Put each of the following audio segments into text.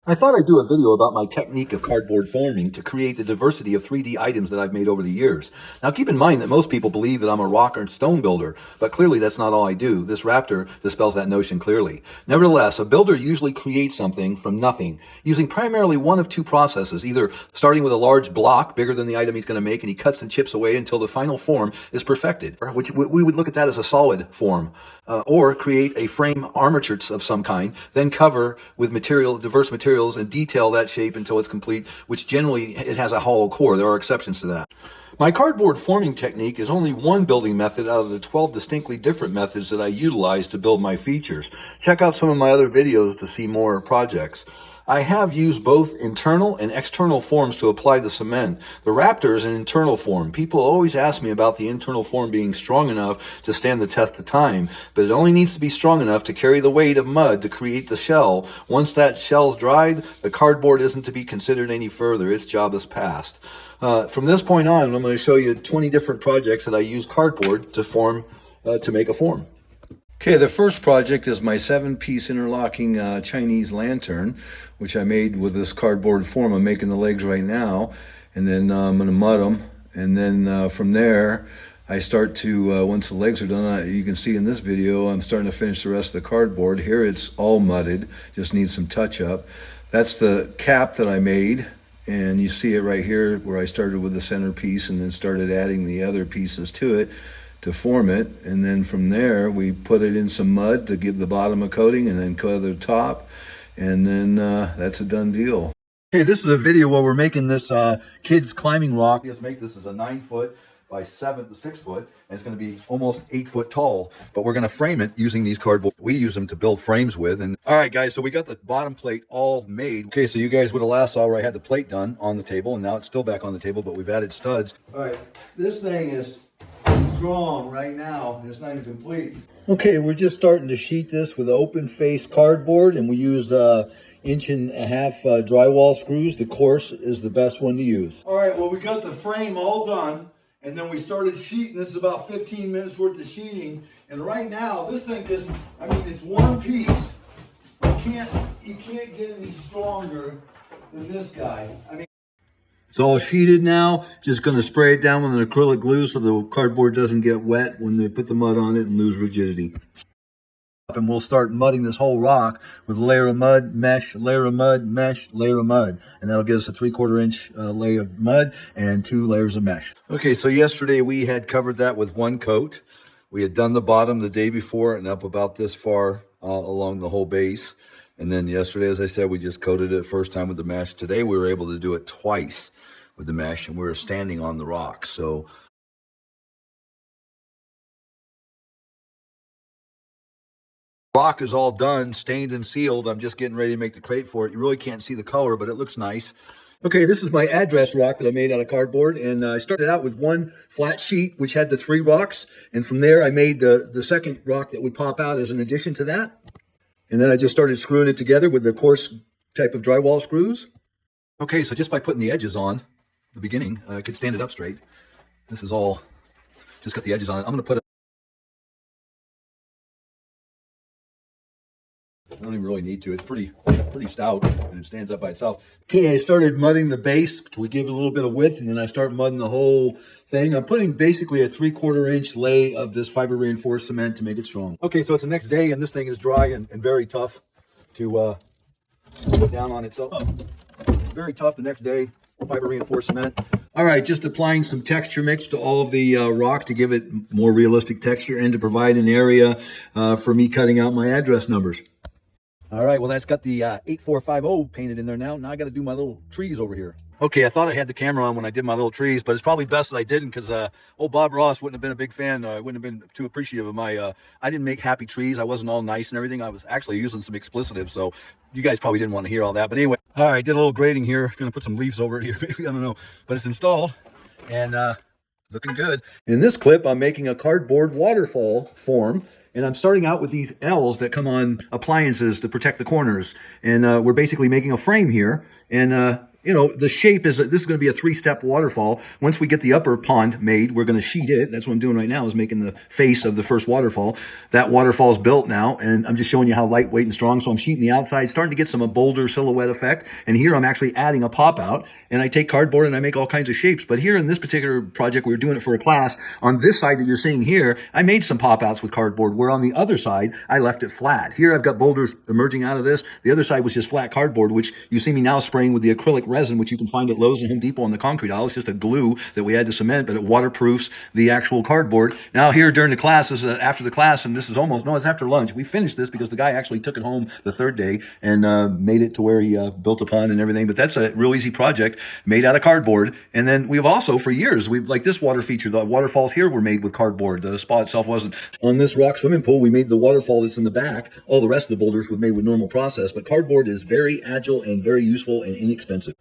I thought I'd do a video about my technique of cardboard forming to create the diversity of 3D items that I've made over the years. Now keep in mind that most people believe that I'm a rock or stone builder, but clearly that's not all I do. This Raptor dispels that notion clearly. Nevertheless, a builder usually creates something from nothing, using primarily one of two processes, either starting with a large block bigger than the item he's going to make, and he cuts and chips away until the final form is perfected, which we would look at that as a solid form, or create a frame armature of some kind, then cover with diverse materials and detail that shape until it's complete, which generally it has a hollow core. There are exceptions to that. My cardboard forming technique is only one building method out of the 12 distinctly different methods that I utilize to build my features. Check out some of my other videos to see more projects. I have used both internal and external forms to apply the cement. The Raptor is an internal form. People always ask me about the internal form being strong enough to stand the test of time, but it only needs to be strong enough to carry the weight of mud to create the shell. Once that shell's dried, the cardboard isn't to be considered any further. Its job is past. From this point on, I'm going to show you 20 different projects that I use cardboard to form, to make a form. Okay, the first project is my 7-piece interlocking Chinese lantern, which I made with this cardboard form. I'm making the legs right now, and then I'm going to mud them. And then from there, I start to, once the legs are done, you can see in this video, I'm starting to finish the rest of the cardboard. Here it's all mudded, just needs some touch up. That's the cap that I made. And you see it right here where I started with the centerpiece and then started adding the other pieces to it to form it. And then from there, we put it in some mud to give the bottom a coating and then coat the top. And then that's a done deal. Okay, this is a video where we're making this kids climbing rock. Let's make this as a 9-foot by 6 foot, and it's going to be almost 8 foot tall, but we're going to frame it using these cardboard. We use them to build frames with. And all right, guys, so we got the bottom plate all made. Okay, so you guys would have last saw where I had the plate done on the table, and now it's still back on the table, but we've added studs. All right, this thing is strong right now, and it's not even complete. Okay, we're just starting to sheet this with open face cardboard, and we use 1.5 inch drywall screws. The coarse is the best one to use. All right, well, we got the frame all done, and then we started sheeting. This is about 15 minutes worth of sheeting, and right now this thing just, I mean, it's one piece. You can't get any stronger than this guy. I mean, it's all sheeted now. Just going to spray it down with an acrylic glue so the cardboard doesn't get wet when they put the mud on it and lose rigidity. And we'll start mudding this whole rock with a layer of mud, mesh, layer of mud, mesh, layer of mud. And that'll give us a 3/4 inch layer of mud and 2 layers of mesh. Okay, so yesterday we had covered that with one coat. We had done the bottom the day before and up about this far along the whole base. And then yesterday, as I said, we just coated it first time with the mesh. Today we were able to do it twice with the mesh, and we were standing on the rock. So rock is all done, stained and sealed. I'm just getting ready to make the crate for it. You really can't see the color, but it looks nice. Okay, this is my address rock that I made out of cardboard, and I started out with one flat sheet, which had the 3 rocks, and from there I made the second rock that would pop out as an addition to that. And then I just started screwing it together with the coarse type of drywall screws. Okay, so just by putting the edges on the beginning, I could stand it up straight. This is all, just got the edges on it. I'm going to put I don't even really need to. It's pretty stout, and it stands up by itself. Okay, I started mudding the base to give it a little bit of width, and then I start mudding the whole thing. I'm putting basically a 3/4 inch lay of this fiber reinforced cement to make it strong. Okay, so it's the next day, and this thing is dry and very tough to put down on itself. Very tough the next day, fiber reinforced cement. All right, just applying some texture mix to all of the rock to give it more realistic texture and to provide an area for me cutting out my address numbers. All right, well, that's got the 8450 painted in there now. Now I got to do my little trees over here. Okay, I thought I had the camera on when I did my little trees, but it's probably best that I didn't, because old Bob Ross wouldn't have been a big fan. Wouldn't have been too appreciative of my, I didn't make happy trees. I wasn't all nice and everything. I was actually using some expletives, so you guys probably didn't want to hear all that. But anyway, all right, did a little grading here. Gonna put some leaves over it here, maybe, I don't know. But it's installed, and looking good. In this clip, I'm making a cardboard waterfall form. And I'm starting out with these L's that come on appliances to protect the corners. And we're basically making a frame here. And You know, the shape is this is going to be a three-step waterfall. Once we get the upper pond made, we're going to sheet it. That's what I'm doing right now, is making the face of the first waterfall. That waterfall is built now, and I'm just showing you how lightweight and strong. So I'm sheeting the outside, starting to get some boulder silhouette effect. And here I'm actually adding a pop out, and I take cardboard and I make all kinds of shapes. But here in this particular project, we were doing it for a class. On this side that you're seeing here, I made some pop outs with cardboard, where on the other side, I left it flat. Here I've got boulders emerging out of this. The other side was just flat cardboard, which you see me now spraying with the acrylic resin, which you can find at Lowe's and Home Depot on the concrete aisle. It's just a glue that we add to cement, but it waterproofs the actual cardboard. Now here during the class, this is after the class, and this is almost, no, it's after lunch. We finished this because the guy actually took it home the third day and made it to where he built a pond and everything. But that's a real easy project made out of cardboard. And then we've also, for years, we've, like this water feature, the waterfalls here were made with cardboard. The spa itself wasn't. On this rock swimming pool, we made the waterfall that's in the back. All the rest of the boulders were made with normal process, but cardboard is very agile and very useful and inexpensive.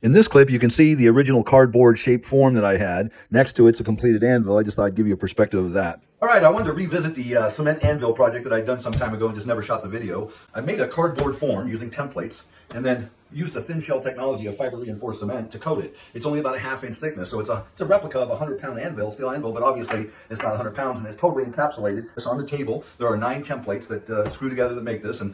In this clip, you can see the original cardboard shape form that I had. Next to it's a completed anvil. I just thought I'd give you a perspective of that. All right, I wanted to revisit the cement anvil project that I'd done some time ago and just never shot the video. I made a cardboard form using templates and then used a thin shell technology of fiber reinforced cement to coat it. It's only about a ½ inch thickness, so it's a replica of a 100-pound anvil, steel anvil, but obviously it's not 100 pounds and it's totally encapsulated. It's on the table. There are 9 templates that screw together to make this. And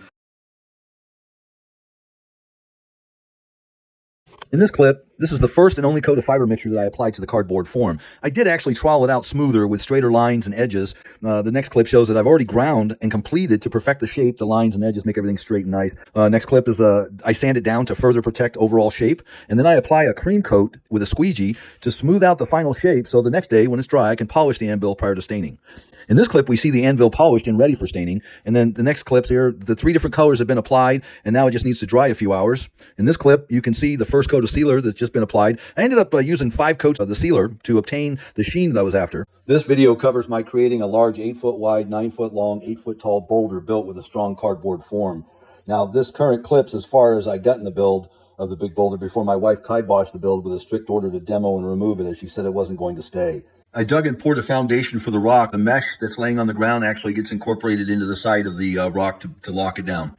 in this clip, this is the first and only coat of fiber mixture that I applied to the cardboard form. I did actually trowel it out smoother with straighter lines and edges. The next clip shows that I've already ground and completed to perfect the shape, the lines and edges, make everything straight and nice. Next clip is I sand it down to further protect overall shape, and then I apply a cream coat with a squeegee to smooth out the final shape, so the next day when it's dry I can polish the anvil prior to staining. In this clip, we see the anvil polished and ready for staining. And then the next clips here, the 3 different colors have been applied, and now it just needs to dry a few hours. In this clip, you can see the first coat of sealer that's just been applied. I ended up using 5 coats of the sealer to obtain the sheen that I was after. This video covers my creating a large 8-foot wide, 9-foot long, 8-foot tall boulder built with a strong cardboard form. Now, this current clip's as far as I got in the build of the big boulder before my wife kiboshed the build with a strict order to demo and remove it, as she said it wasn't going to stay. I dug and poured a foundation for the rock. The mesh that's laying on the ground actually gets incorporated into the side of the rock to lock it down.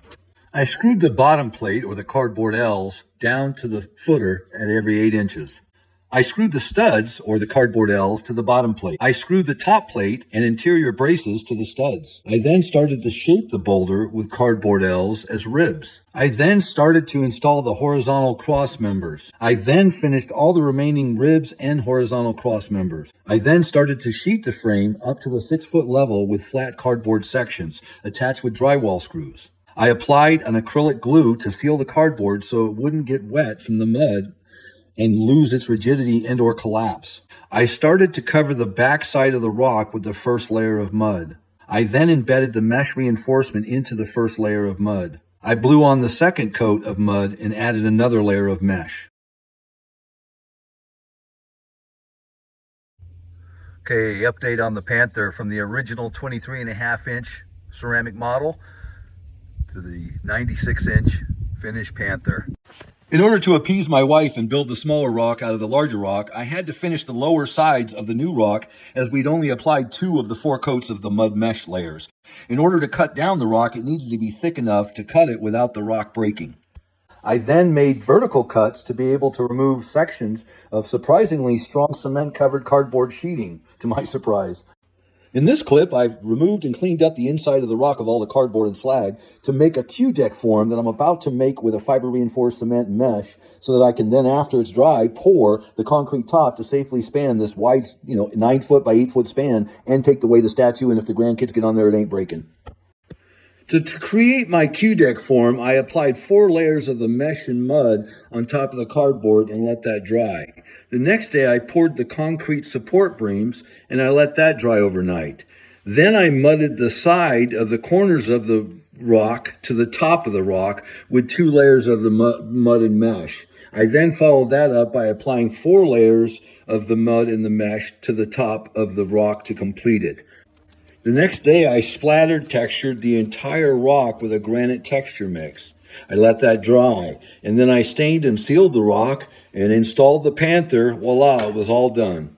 I screwed the bottom plate, or the cardboard L's, down to the footer at every 8 inches. I screwed the studs, or the cardboard L's, to the bottom plate. I screwed the top plate and interior braces to the studs. I then started to shape the boulder with cardboard L's as ribs. I then started to install the horizontal cross members. I then finished all the remaining ribs and horizontal cross members. I then started to sheet the frame up to the 6-foot level with flat cardboard sections attached with drywall screws. I applied an acrylic glue to seal the cardboard so it wouldn't get wet from the mud and lose its rigidity and or collapse. I started to cover the back side of the rock with the first layer of mud. I then embedded the mesh reinforcement into the first layer of mud. I blew on the second coat of mud and added another layer of mesh. Okay, update on the Panther from the original 23.5 inch ceramic model to the 96-inch finished Panther. In order to appease my wife and build the smaller rock out of the larger rock, I had to finish the lower sides of the new rock, as we'd only applied 2 of the 4 coats of the mud mesh layers. In order to cut down the rock, it needed to be thick enough to cut it without the rock breaking. I then made vertical cuts to be able to remove sections of surprisingly strong cement-covered cardboard sheeting, to my surprise. In this clip, I've removed and cleaned up the inside of the rock of all the cardboard and slag to make a Q-deck form that I'm about to make with a fiber-reinforced cement mesh, so that I can then, after it's dry, pour the concrete top to safely span this wide, 9-foot by 8-foot span and take the weight of statue, and if the grandkids get on there, it ain't breaking. To create my Q-deck form, I applied 4 layers of the mesh and mud on top of the cardboard and let that dry. The next day, I poured the concrete support beams and I let that dry overnight. Then I mudded the side of the corners of the rock to the top of the rock with 2 layers of the mud and mesh. I then followed that up by applying 4 layers of the mud and the mesh to the top of the rock to complete it. The next day, I textured the entire rock with a granite texture mix. I let that dry, and then I stained and sealed the rock and installed the Panther. Voila, it was all done.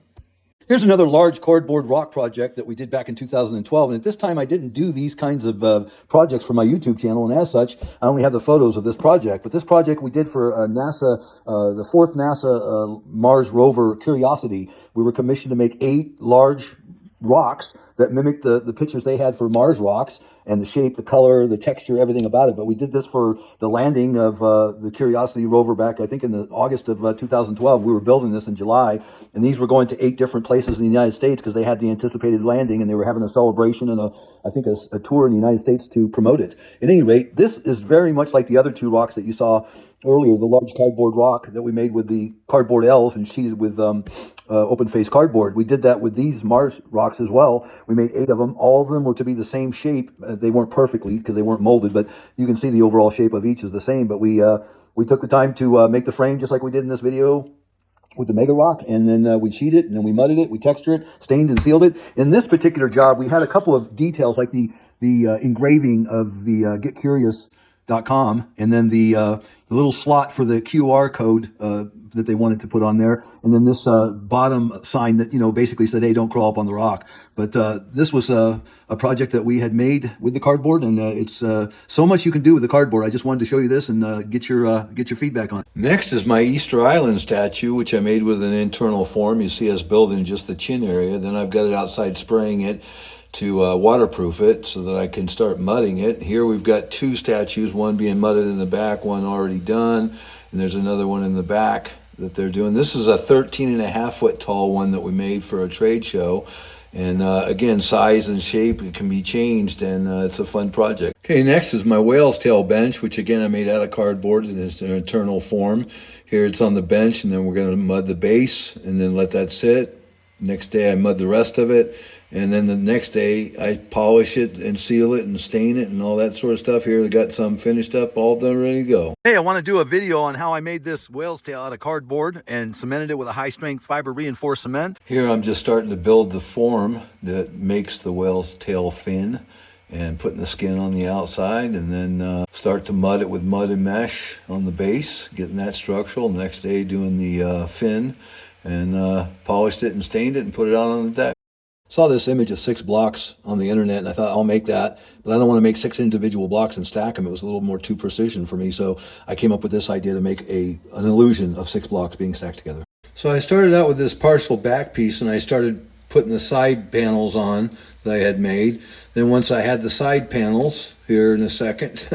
Here's another large cardboard rock project that we did back in 2012. And at this time, I didn't do these kinds of projects for my YouTube channel. And as such, I only have the photos of this project. But this project we did for NASA, the fourth NASA Mars rover Curiosity. We were commissioned to make 8 large rocks that mimic the pictures they had for Mars rocks, and the shape, the color, the texture, everything about it. But we did this for the landing of the Curiosity rover back, I think, in the August of 2012. We were building this in July, and these were going to 8 different places in the United States because they had the anticipated landing, and they were having a celebration and I think a tour in the United States to promote it. At any rate, this is very much like the other 2 rocks that you saw earlier, the large cardboard rock that we made with the cardboard L's and sheeted with open face cardboard. We did that with these Mars rocks as well. We made 8 of them. All of them were to be the same shape. They weren't perfectly because they weren't molded, but you can see the overall shape of each is the same. But we took the time to make the frame just like we did in this video with the Mega Rock, and then we sheeted it, and then we mudded it, we textured it, stained and sealed it. In this particular job, we had a couple of details like the engraving of the getcurious.com, and then the little slot for the QR code that they wanted to put on there, and then this bottom sign that basically said, "Hey, don't crawl up on the rock." But this was a project that we had made with the cardboard, and it's so much you can do with the cardboard. I just wanted to show you this and get your feedback on it. Next is my Easter Island statue, which I made with an internal form. You see us building just the chin area. Then I've got it outside spraying it to waterproof it so that I can start mudding it. Here we've got 2 statues, one being mudded in the back, one already done, and there's another one in the back that they're doing. This is a 13.5-foot tall one that we made for a trade show. And again, size and shape, it can be changed, and it's a fun project. Okay, next is my whale's tail bench, which again I made out of cardboard in its internal form. Here it's on the bench, and then we're going to mud the base and then let that sit. Next day I mud the rest of it, and then the next day I polish it and seal it and stain it and all that sort of stuff. Here I got some finished up, all done, ready to go. Hey, I want to do a video on how I made this whale's tail out of cardboard and cemented it with a high-strength fiber reinforced cement. Here I'm just starting to build the form that makes the whale's tail fin, and putting the skin on the outside, and then start to mud it with mud and mesh on the base, getting that structural. The next day doing the fin, and polished it and stained it and put it out on the deck. Saw this image of 6 blocks on the internet, and I thought, I'll make that, but I don't want to make 6 individual blocks and stack them. It was a little more too precision for me, so I came up with this idea to make an illusion of 6 blocks being stacked together. So I started out with this partial back piece, and I started putting the side panels on that I had made. Then once I had the side panels, here in a second,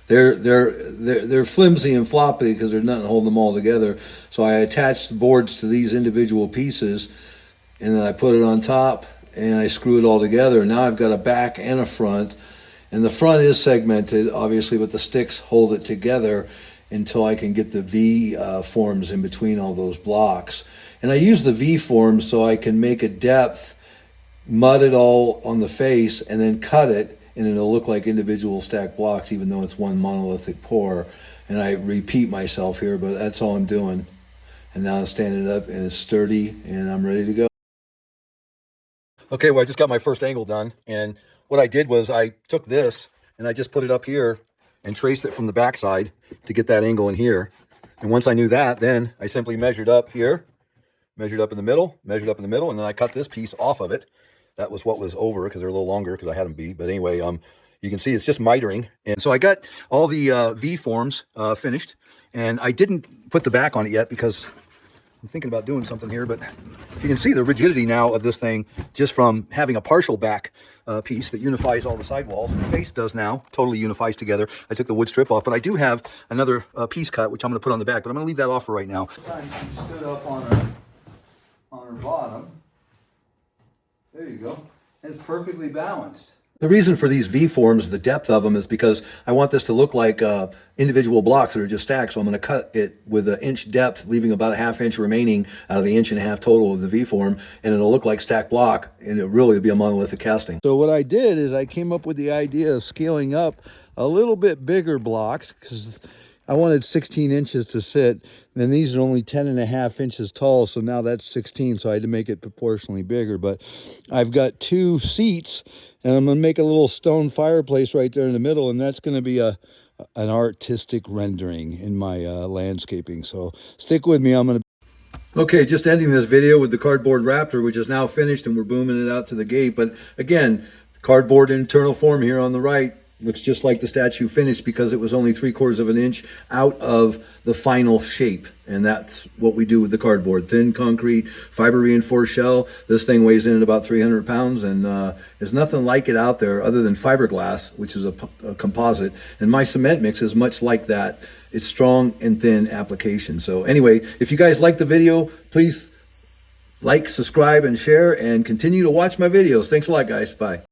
they're flimsy and floppy because there's nothing holding them all together. So I attached the boards to these individual pieces, and then I put it on top, and I screw it all together. Now I've got a back and a front, and the front is segmented, obviously, but the sticks hold it together until I can get the V forms in between all those blocks. And I use the V forms so I can make a depth, mud it all on the face, and then cut it, and it'll look like individual stacked blocks, even though it's one monolithic pour. And I repeat myself here, but that's all I'm doing. And now I'm standing up, and it's sturdy, and I'm ready to go. Okay, well, I just got my first angle done, and what I did was I took this, and I just put it up here and traced it from the backside to get that angle in here. And once I knew that, then I simply measured up here, measured up in the middle, measured up in the middle, and then I cut this piece off of it. That was what was over, because they're a little longer because I had them be. But anyway, you can see it's just mitering. And so I got all the V forms finished, and I didn't put the back on it yet because I'm thinking about doing something here, but you can see the rigidity now of this thing just from having a partial back piece that unifies all the sidewalls. The face does now, totally unifies together. I took the wood strip off, but I do have another piece cut, which I'm going to put on the back, but I'm going to leave that off for right now. She stood up on her bottom. There you go. And it's perfectly balanced. The reason for these V forms, the depth of them, is because I want this to look like individual blocks that are just stacked. So I'm going to cut it with an inch depth, leaving about a ½ inch remaining out of the 1.5 inch total of the V form, and it'll look like stacked block, and it'll really be a monolithic casting. So what I did is I came up with the idea of scaling up a little bit bigger blocks, because I wanted 16 inches to sit, and these are only 10.5 inches tall, so now that's 16, so I had to make it proportionally bigger. But I've got 2 seats, and I'm going to make a little stone fireplace right there in the middle, and that's going to be an artistic rendering in my landscaping. So stick with me. I'm going to Okay, just ending this video with the cardboard Raptor, which is now finished, and we're booming it out to the gate. But again, cardboard internal form here on the right looks just like the statue finished because it was only 3/4 of an inch out of the final shape. And that's what we do with the cardboard. Thin concrete, fiber reinforced shell. This thing weighs in at about 300 pounds, and there's nothing like it out there other than fiberglass, which is a composite. And my cement mix is much like that. It's strong and thin application. So anyway, if you guys like the video, please like, subscribe, and share, and continue to watch my videos. Thanks a lot, guys. Bye.